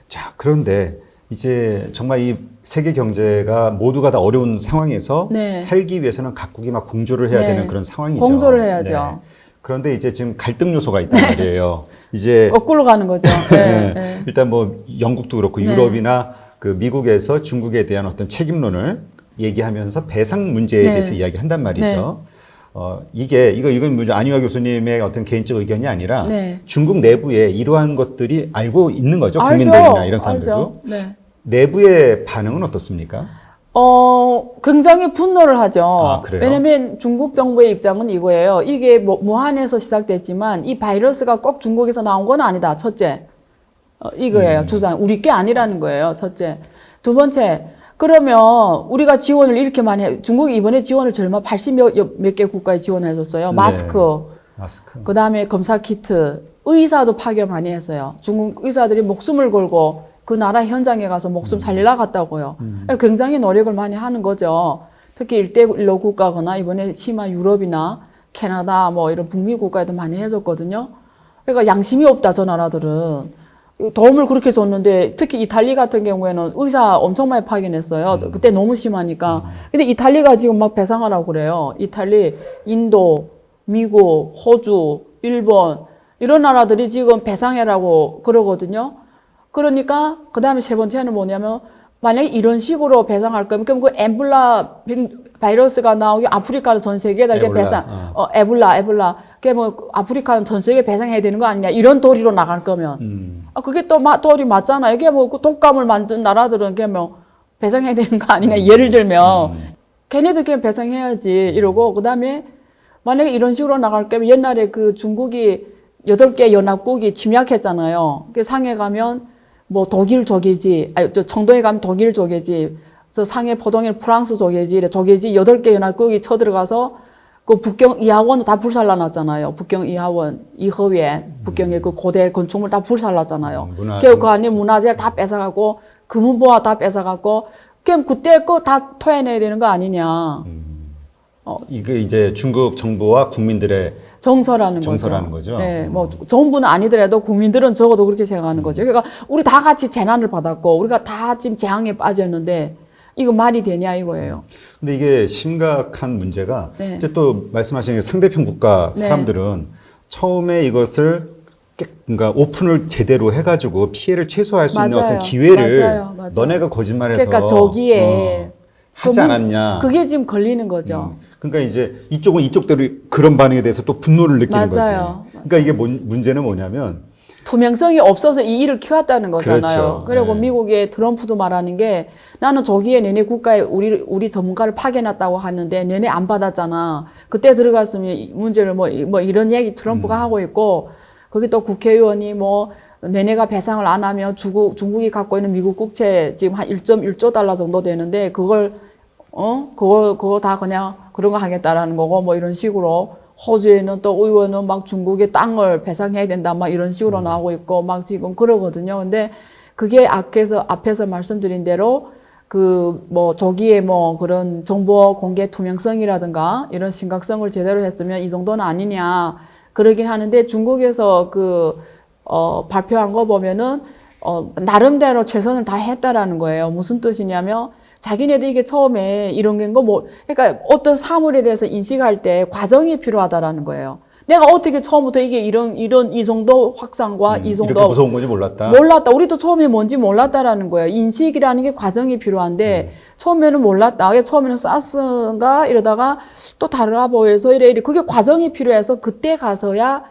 자, 그런데 이제 정말 이 세계 경제가 모두가 다 어려운 상황에서 네. 살기 위해서는 각국이 막 공조를 해야 네. 되는 그런 상황이죠. 공조를 해야죠. 네. 그런데 이제 지금 갈등 요소가 있단 말이에요. 이제 거꾸로 가는 거죠. 네. 네. 일단 뭐 영국도 그렇고 네. 유럽이나 그 미국에서 중국에 대한 어떤 책임론을 얘기하면서 배상 문제에 네. 대해서 이야기한단 말이죠. 이건 뭐 안희화 교수님의 어떤 개인적 의견이 아니라 네. 중국 내부에 이러한 것들이 알고 있는 거죠. 알죠. 국민들이나 이런 사람들도. 알죠. 네. 내부의 반응은 어떻습니까? 굉장히 분노를 하죠. 아, 그래요? 왜냐면 중국 정부의 입장은 이거예요. 이게 뭐, 무한에서 시작됐지만 이 바이러스가 꼭 중국에서 나온 건 아니다. 첫째. 이거예요. 주장. 우리 게 아니라는 거예요. 첫째. 두 번째. 그러면 우리가 지원을 이렇게 많이 해. 중국이 이번에 지원을 제일 많이 80몇 개 국가에 지원해 줬어요. 마스크. 마스크. 그다음에 검사 키트. 의사도 파견 많이 했어요. 중국 의사들이 목숨을 걸고 그 나라 현장에 가서 목숨 살리러 갔다고요. 굉장히 노력을 많이 하는 거죠. 특히 1대1로 국가거나 이번에 심한 유럽이나 캐나다 뭐 이런 북미 국가에도 많이 해줬거든요. 그러니까 양심이 없다, 저 나라들은. 도움을 그렇게 줬는데 특히 이탈리 같은 경우에는 의사 엄청 많이 파견했어요. 그때 너무 심하니까. 근데 이탈리가 지금 막 배상하라고 그래요. 이탈리, 인도, 미국, 호주, 일본 이런 나라들이 지금 배상해라고 그러거든요. 그러니까 그 다음에 세 번째는 뭐냐면 만약에 이런 식으로 배상할 거면 그럼 그 에볼라 바이러스가 나오기 아프리카는 전 세계에다 이렇게 배상, 에볼라. 그게 뭐 아프리카는 전 세계 배상해야 되는 거 아니냐 이런 도리로 나갈 거면 그게 또 도리 맞잖아. 이게 뭐 그 독감을 만든 나라들은 그게 뭐 배상해야 되는 거 아니냐. 예를 들면 걔네들 그냥 배상해야지 이러고 그 다음에 만약에 이런 식으로 나갈 거면 옛날에 그 중국이 8개 연합국이 침략했잖아요. 그 상해 가면 뭐 독일 조개지, 저 청도에 가면 독일 조개지, 저 상해 포동에 프랑스 조개지, 조개지 8개 연합국이 쳐들어가서 그 북경 이하원도 다 불살라놨잖아요. 북경 이하원, 이허위엔, 북경의 그 고대 건축물 다 불살랐잖아요. 그 안에 문화재를 다 뺏어가고, 금은보화 다 뺏어가고, 그럼 그때 그 다 토해내야 되는 거 아니냐. 이게 이제 중국 정부와 국민들의 정서라는 거죠. 네, 뭐 정부는 아니더라도 국민들은 적어도 그렇게 생각하는 거죠. 그러니까 우리 다 같이 재난을 받았고, 우리가 다 지금 재앙에 빠졌는데, 이거 말이 되냐 이거예요. 근데 이게 심각한 문제가 네. 이제 또 말씀하신 상대편 국가 사람들은 네. 처음에 이것을 그러니까 오픈을 제대로 해가지고 피해를 최소화할 수 있는 맞아요. 어떤 기회를 맞아요. 너네가 거짓말해서 그러니까 저기에 하지 않았냐. 그게 지금 걸리는 거죠. 그러니까 이제 이쪽은 이쪽대로 그런 반응에 대해서 또 분노를 느끼는 맞아요. 거지. 그러니까 이게 문제는 뭐냐면 투명성이 없어서 이 일을 키웠다는 거잖아요. 그렇죠. 그리고 네. 미국의 트럼프도 말하는 게 나는 저기에 너네 국가에 우리 전문가를 파견했다고 하는데 너네 안 받았잖아. 그때 들어갔으면 문제를 뭐 이런 얘기 트럼프가 하고 있고 거기 또 국회의원이 뭐 너네가 배상을 안 하면 중국이 갖고 있는 미국 국채 지금 한 1.1조 달러 정도 되는데 그걸 그거 다 그냥 그런 거 하겠다라는 거고 뭐 이런 식으로 호주에는 또 의원은 막 중국의 땅을 배상해야 된다 막 이런 식으로 나오고 있고 막 지금 그러거든요. 근데 그게 앞에서 말씀드린 대로 그 뭐 저기에 뭐 그런 정보 공개 투명성이라든가 이런 심각성을 제대로 했으면 이 정도는 아니냐 그러긴 하는데 중국에서 발표한 거 보면은 나름대로 최선을 다 했다라는 거예요. 무슨 뜻이냐면 자기네들 이게 처음에 이런 게 그러니까 어떤 사물에 대해서 인식할 때 과정이 필요하다라는 거예요. 내가 어떻게 처음부터 이게 이 정도 확산과 이 정도 이렇게 무서운 건지 몰랐다. 우리도 처음에 뭔지 몰랐다라는 거예요. 인식이라는 게 과정이 필요한데 처음에는 몰랐다. 처음에는 사스인가 이러다가 또 다르다 보여서 이래 그게 과정이 필요해서 그때 가서야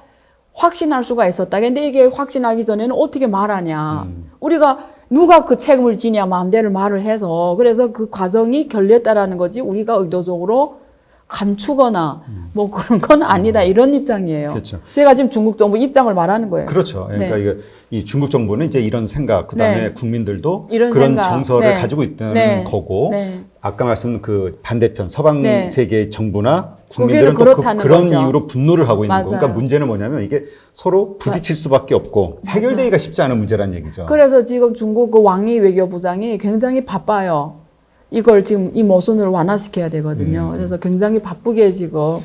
확신할 수가 있었다. 근데 이게 확신하기 전에는 어떻게 말하냐. 우리가 누가 그 책임을 지냐 마음대로 말을 해서 그래서 그 과정이 결렸다라는 거지 우리가 의도적으로 감추거나 뭐 그런 건 아니다 이런 입장이에요. 그렇죠. 제가 지금 중국 정부 입장을 말하는 거예요. 그렇죠. 그러니까 네. 이 중국 정부는 이제 이런 생각, 그다음에 네. 국민들도 이런 그런 생각. 정서를 네. 가지고 있다는 네. 거고 네. 아까 말씀 그 반대편 서방 네. 세계의 정부나 국민들은 또 그런 거죠. 이유로 분노를 하고 있는 맞아요. 거고 그러니까 문제는 뭐냐면 이게 서로 부딪힐 수밖에 없고 해결되기가 쉽지 않은 문제란 얘기죠. 그래서 지금 중국 그 왕이 외교부장이 굉장히 바빠요. 이걸 지금 이 모순을 완화시켜야 되거든요. 그래서 굉장히 바쁘게 지금.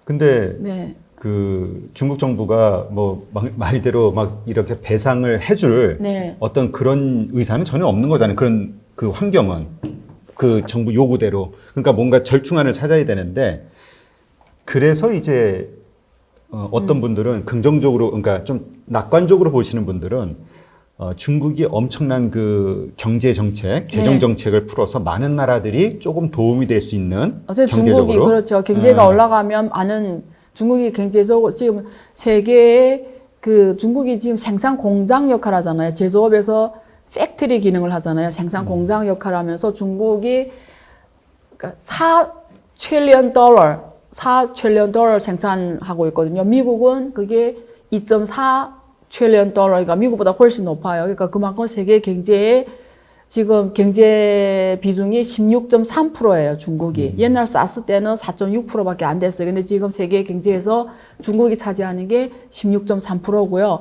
근데 네. 그 중국 정부가 뭐 말대로 막 이렇게 배상을 해줄 네. 어떤 그런 의사는 전혀 없는 거잖아요. 그런 그 환경은 그 정부 요구대로. 그러니까 뭔가 절충안을 찾아야 되는데 그래서 이제 어떤 분들은 긍정적으로 그러니까 좀 낙관적으로 보시는 분들은 중국이 엄청난 그 경제 정책, 재정 네. 정책을 풀어서 많은 나라들이 조금 도움이 될 수 있는 어차피 경제적으로 중국이 그렇죠. 경제가 올라가면 많은 중국이 경제적으로 지금 세계의 그 중국이 지금 생산 공장 역할 하잖아요. 제조업에서 팩트리 기능을 하잖아요. 생산 공장 역할을 하면서 중국이 그러니까 4 트릴리언 달러 생산하고 있거든요. 미국은 그게 2.4 트릴리언 달러가 미국보다 훨씬 높아요. 그러니까 그만큼 세계 경제의 지금 경제 비중이 16.3%예요, 중국이. 옛날 사스 때는 4.6%밖에 안 됐어요. 근데 지금 세계 경제에서 중국이 차지하는 게 16.3%고요.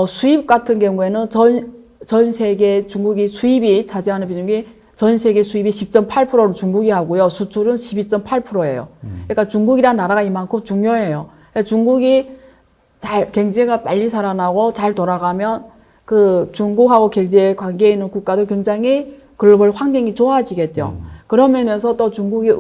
수입 같은 경우에는 전 세계 중국이 수입이 차지하는 비중이 전 세계 수입이 10.8%로 중국이 하고요. 수출은 12.8%예요. 그러니까 중국이라는 나라가 이만큼 중요해요. 중국이 경제가 빨리 살아나고 잘 돌아가면 그 중국하고 경제 관계에 있는 국가도 굉장히 글로벌 환경이 좋아지겠죠. 그런 면에서 또 중국이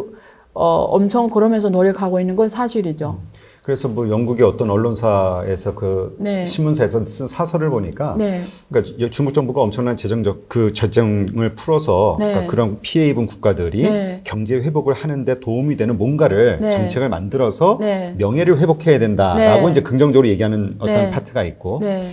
엄청 그러면서 노력하고 있는 건 사실이죠. 그래서 뭐 영국의 어떤 언론사에서 그 네. 신문사에서 쓴 사설을 보니까 네. 그러니까 중국 정부가 엄청난 재정적 그 재정을 풀어서 네. 그러니까 그런 피해 입은 국가들이 네. 경제 회복을 하는데 도움이 되는 뭔가를 네. 정책을 만들어서 네. 명예를 회복해야 된다라고 네. 이제 긍정적으로 얘기하는 어떤 네. 파트가 있고 네.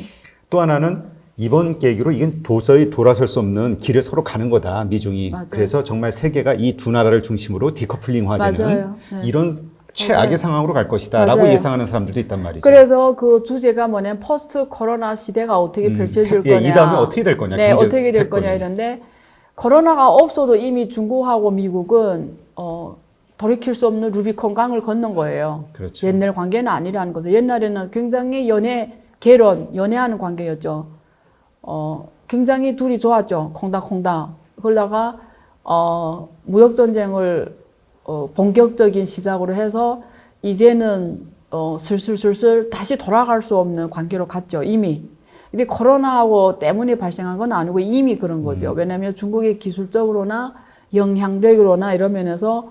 또 하나는 이번 계기로 이건 도저히 돌아설 수 없는 길을 서로 가는 거다 미중이. 맞아요. 그래서 정말 세계가 이 두 나라를 중심으로 디커플링화되는 맞아요. 네. 이런 최악의 맞아요. 상황으로 갈 것이다라고 맞아요. 예상하는 사람들도 있단 말이죠. 그래서 그 주제가 뭐냐면 포스트 코로나 시대가 어떻게 펼쳐질 예, 거냐. 이 다음에 어떻게 될 거냐. 네, 경제 어떻게 될 패권이. 거냐 이런데 코로나가 없어도 이미 중국하고 미국은 돌이킬 수 없는 루비콘 강을 건넌 거예요. 그렇죠. 옛날 관계는 아니라는 거죠. 옛날에는 굉장히 연애하는 관계였죠. 굉장히 둘이 좋았죠. 콩닥콩닥. 그러다가 무역 전쟁을 본격적인 시작으로 해서 이제는 슬슬 다시 돌아갈 수 없는 관계로 갔죠. 이미. 근데 코로나하고 때문에 발생한 건 아니고 이미 그런 거죠. 왜냐하면 중국의 기술적으로나 영향력으로나 이런 면에서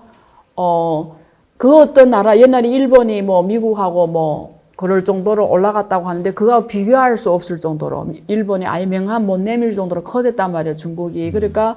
그 어떤 나라 옛날에 일본이 뭐 미국하고 뭐 그럴 정도로 올라갔다고 하는데 그거와 비교할 수 없을 정도로 일본이 아예 명함 못 내밀 정도로 커졌단 말이에요. 중국이. 그러니까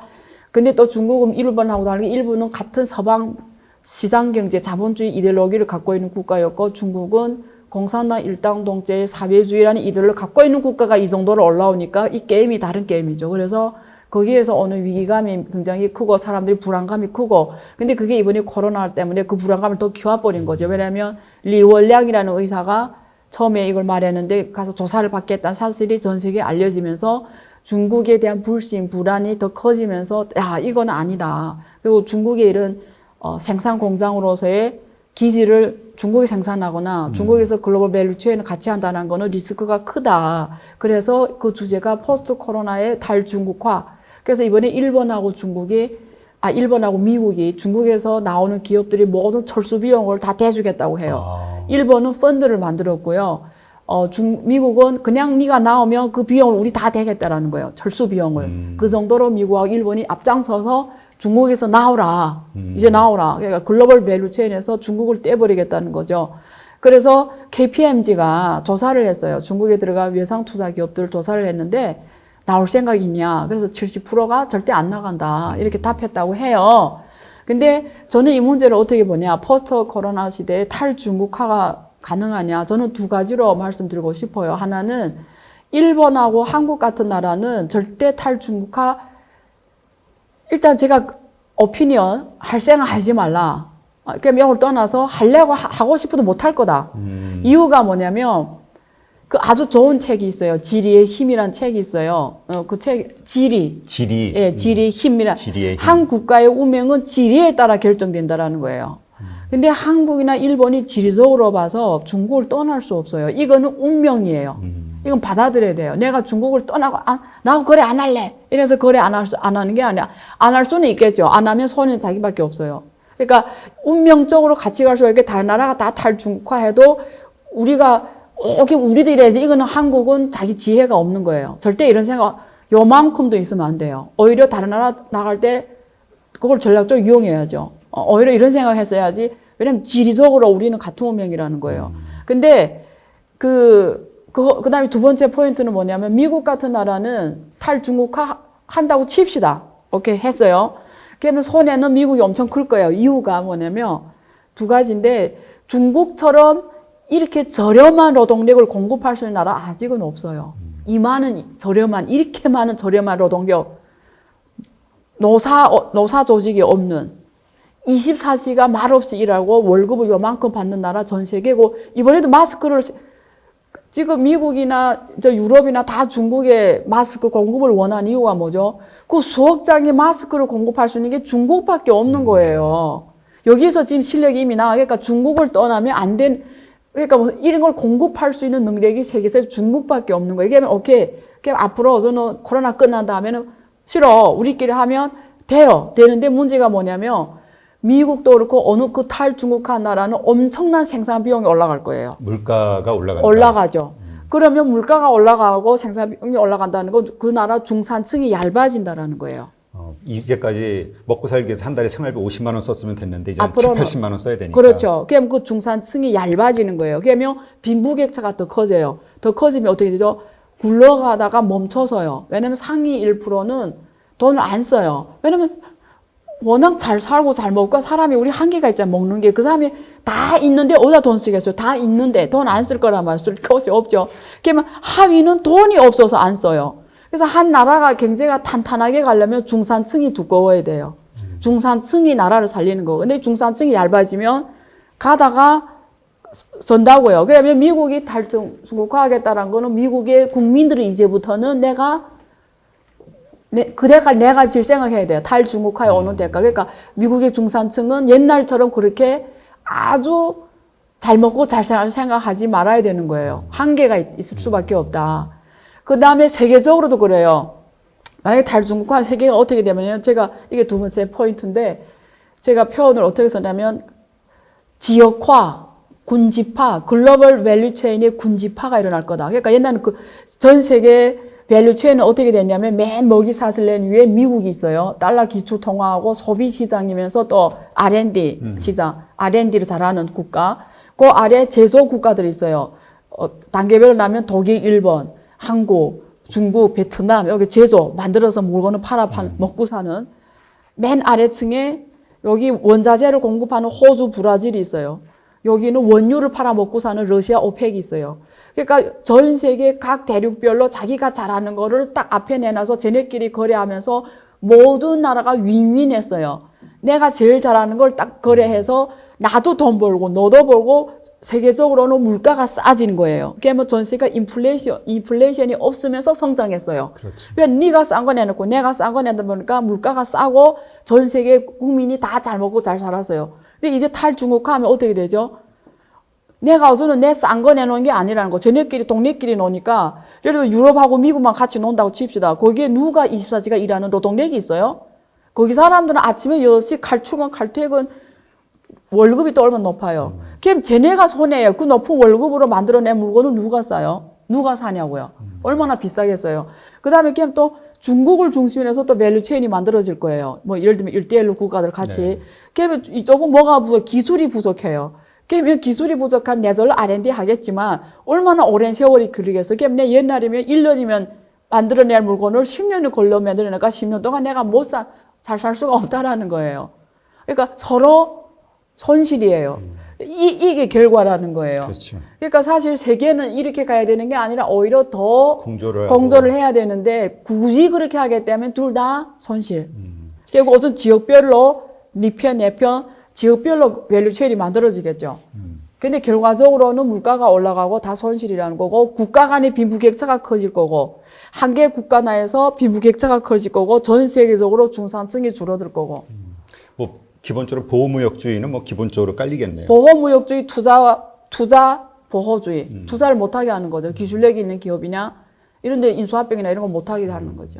근데 또 중국은 일본하고 다르게 일본은 같은 서방 시장경제 자본주의 이데올로기를 갖고 있는 국가였고 중국은 공산당 일당독재 사회주의라는 이데올로기를 갖고 있는 국가가 이 정도로 올라오니까 이 게임이 다른 게임이죠. 그래서 거기에서 오는 위기감이 굉장히 크고 사람들이 불안감이 크고 근데 그게 이번에 코로나 때문에 그 불안감을 더 키워버린 거죠. 왜냐하면 리월량이라는 의사가 처음에 이걸 말했는데 가서 조사를 받겠다는 사실이 전 세계에 알려지면서 중국에 대한 불신, 불안이 더 커지면서 야 이건 아니다. 그리고 중국의 이런 생산 공장으로서의 기지를 중국이 생산하거나 중국에서 글로벌 밸류체인을 같이 한다는 거는 리스크가 크다. 그래서 그 주제가 포스트 코로나의 탈중국화. 그래서 이번에 일본하고 미국이 중국에서 나오는 기업들이 모든 철수 비용을 다 대주겠다고 해요. 일본은 펀드를 만들었고요. 미국은 그냥 네가 나오면 그 비용을 우리 다 대겠다라는 거예요. 철수 비용을. 그 정도로 미국하고 일본이 앞장서서 중국에서 나오라. 이제 나오라. 그러니까 글로벌 밸류 체인에서 중국을 떼버리겠다는 거죠. 그래서 KPMG가 조사를 했어요. 중국에 들어간 외상 투자 기업들을 조사를 했는데 나올 생각이 있냐. 그래서 70%가 절대 안 나간다. 이렇게 답했다고 해요. 근데 저는 이 문제를 어떻게 보냐. 포스트 코로나 시대에 탈중국화가 가능하냐. 저는 두 가지로 말씀드리고 싶어요. 하나는 일본하고 한국 같은 나라는 절대 탈중국화 일단 제가 오피니언 할 생각 하지 말라. 그러니까 이걸 떠나서 하려고 하고 싶어도 못할 거다. 이유가 뭐냐면 그 아주 좋은 책이 있어요. 지리의 힘이란 책이 있어요. 그 책 지리. 예, 지리의 힘이란. 지리의 힘. 한 국가의 운명은 지리에 따라 결정된다라는 거예요. 근데 한국이나 일본이 지리적으로 봐서 중국을 떠날 수 없어요. 이거는 운명이에요. 이건 받아들여야 돼요. 내가 중국을 떠나고 나 거래 안 할래. 이래서 거래 안 하는 게 아니야. 안 할 수는 있겠죠. 안 하면 손해는 자기밖에 없어요. 그러니까 운명적으로 같이 갈 수가 있게 다른 나라가 다 탈중국화해도 우리가 이렇게 우리들이 해야지 이거는 한국은 자기 지혜가 없는 거예요. 절대 이런 생각 요만큼도 있으면 안 돼요. 오히려 다른 나라 나갈 때 그걸 전략적으로 이용해야죠. 오히려 이런 생각 했어야지. 왜냐면 지리적으로 우리는 같은 운명이라는 거예요. 근데 그다음에 두 번째 포인트는 뭐냐면 미국 같은 나라는 탈중국화 한다고 칩시다. 오케이 했어요. 그러면 손해는 미국이 엄청 클 거예요. 이유가 뭐냐면 두 가지인데 중국처럼 이렇게 저렴한 노동력을 공급할 수 있는 나라 아직은 없어요. 이렇게 많은 저렴한 노동력, 노사 조직이 없는 24시간 말없이 일하고 월급을 요만큼 받는 나라 전 세계고, 이번에도 마스크를 지금 미국이나 유럽이나 다 중국에 마스크 공급을 원한 이유가 뭐죠? 그 수억 장의 마스크를 공급할 수 있는 게 중국밖에 없는 거예요. 여기서 지금 실력이 이미 나가니까 중국을 떠나면 안 된, 그러니까 무슨 이런 걸 공급할 수 있는 능력이 세계에서 중국밖에 없는 거예요. 이게 오케이. 앞으로 저는 코로나 끝난 다음에는 싫어. 우리끼리 하면 돼요. 되는데 문제가 뭐냐면 미국도 그렇고 어느 그 탈중국한 나라는 엄청난 생산 비용이 올라갈 거예요. 물가가 올라간다. 올라가죠. 그러면 물가가 올라가고 생산 비용이 올라간다는 건 그 나라 중산층이 얇아진다라는 거예요. 이제까지 먹고 살기 위해서 한 달에 생활비 50만 원 썼으면 됐는데 이제 앞으로는 70, 80만 원 써야 되니까. 그렇죠. 그러면 그 중산층이 얇아지는 거예요. 그러면 빈부격차가 더 커져요. 더 커지면 어떻게 되죠? 굴러가다가 멈춰서요. 왜냐면 상위 1%는 돈을 안 써요. 왜냐면 워낙 잘 살고 잘 먹고 사람이 우리 한계가 있잖아요. 먹는 게. 그 사람이 다 있는데 어디다 돈 쓰겠어요? 다 있는데 돈 안 쓸 거란 말 쓸 것이 없죠. 그러면 하위는 돈이 없어서 안 써요. 그래서 한 나라가 경제가 탄탄하게 가려면 중산층이 두꺼워야 돼요. 중산층이 나라를 살리는 거. 근데 중산층이 얇아지면 가다가 전다고요. 그러면 미국이 탈중국화하겠다는 거는 미국의 국민들은 이제부터는 그 대가를 내가 질 생각해야 돼요. 탈중국화에 오는 대가. 그러니까 미국의 중산층은 옛날처럼 그렇게 아주 잘 먹고 잘 생각하지 말아야 되는 거예요. 한계가 있을 수밖에 없다. 그 다음에 세계적으로도 그래요. 만약에 탈중국화 세계가 어떻게 되면요. 제가 이게 두 번째 포인트인데 제가 표현을 어떻게 썼냐면 지역화, 군집화, 글로벌 밸류체인의 군집화가 일어날 거다. 그러니까 옛날에는 그 전 세계 밸류체인은 어떻게 됐냐면 맨 먹이 사슬렌 위에 미국이 있어요. 달러 기초 통화하고 소비 시장이면서 또 R&D 시장, R&D를 잘하는 국가. 그 아래 제조 국가들이 있어요. 단계별로 나면 독일, 일본, 한국, 중국, 베트남, 여기 제조 만들어서 물건을 먹고 사는 맨 아래층에 여기 원자재를 공급하는 호주, 브라질이 있어요. 여기는 원유를 팔아먹고 사는 러시아, 오펙이 있어요. 그러니까 전 세계 각 대륙별로 자기가 잘하는 거를 딱 앞에 내놔서 쟤네끼리 거래하면서 모든 나라가 윈윈했어요. 내가 제일 잘하는 걸 딱 거래해서 나도 돈 벌고 너도 벌고 세계적으로는 물가가 싸지는 거예요. 그러면 전 세계가 인플레이션이 없으면서 성장했어요. 그렇죠. 왜 네가 싼 거 내놓고 내가 싼 거 내다 보니까 물가가 싸고 전 세계 국민이 다 잘 먹고 잘 살았어요. 근데 이제 탈중국화하면 어떻게 되죠? 내가 어서는 내 싼 거 내놓은 게 아니라는 거. 쟤네끼리 동네끼리 노니까 예를 들어 유럽하고 미국만 같이 논다고 칩시다. 거기에 누가 24시간 일하는 노동력이 있어요? 거기 사람들은 아침에 6시 칼출근 칼퇴근 월급이 또 얼마나 높아요. 그럼 쟤네가 손해예요. 그 높은 월급으로 만들어낸 물건을 누가 싸요? 누가 사냐고요. 얼마나 비싸겠어요. 그 다음에 그럼 또 중국을 중심으로 해서 또 밸류체인이 만들어질 거예요. 뭐 예를 들면 1대1로 국가들 같이. 네. 그러면 이쪽은 뭐가 기술이 부족해요. 그러면 기술이 부족한 내절로 R&D 하겠지만 얼마나 오랜 세월이 걸리겠어. 그러면 내 옛날이면 1년이면 만들어낼 물건을 10년이 걸려 만들어내니까 10년 동안 내가 잘 살 수가 없다라는 거예요. 그러니까 서로 손실이에요. 이게 결과라는 거예요. 그렇죠. 그러니까 사실 세계는 이렇게 가야 되는 게 아니라 오히려 더 공조를 해야 되는데 굳이 그렇게 하겠다면 둘 다 손실. 결국 어떤 지역별로 네 편, 내 편, 지역별로 밸류체인이 만들어지겠죠. 근데 결과적으로는 물가가 올라가고 다 손실이라는 거고 국가 간의 빈부격차가 커질 거고 한 개 국가 내에서 빈부격차가 커질 거고 전 세계적으로 중산층이 줄어들 거고. 뭐 기본적으로 보호무역주의는 뭐 기본적으로 깔리겠네요. 보호무역주의, 투자 보호주의. 투자를 못하게 하는 거죠. 기술력이 있는 기업이냐 이런 데 인수합병이나 이런 걸 못하게 하는 거죠.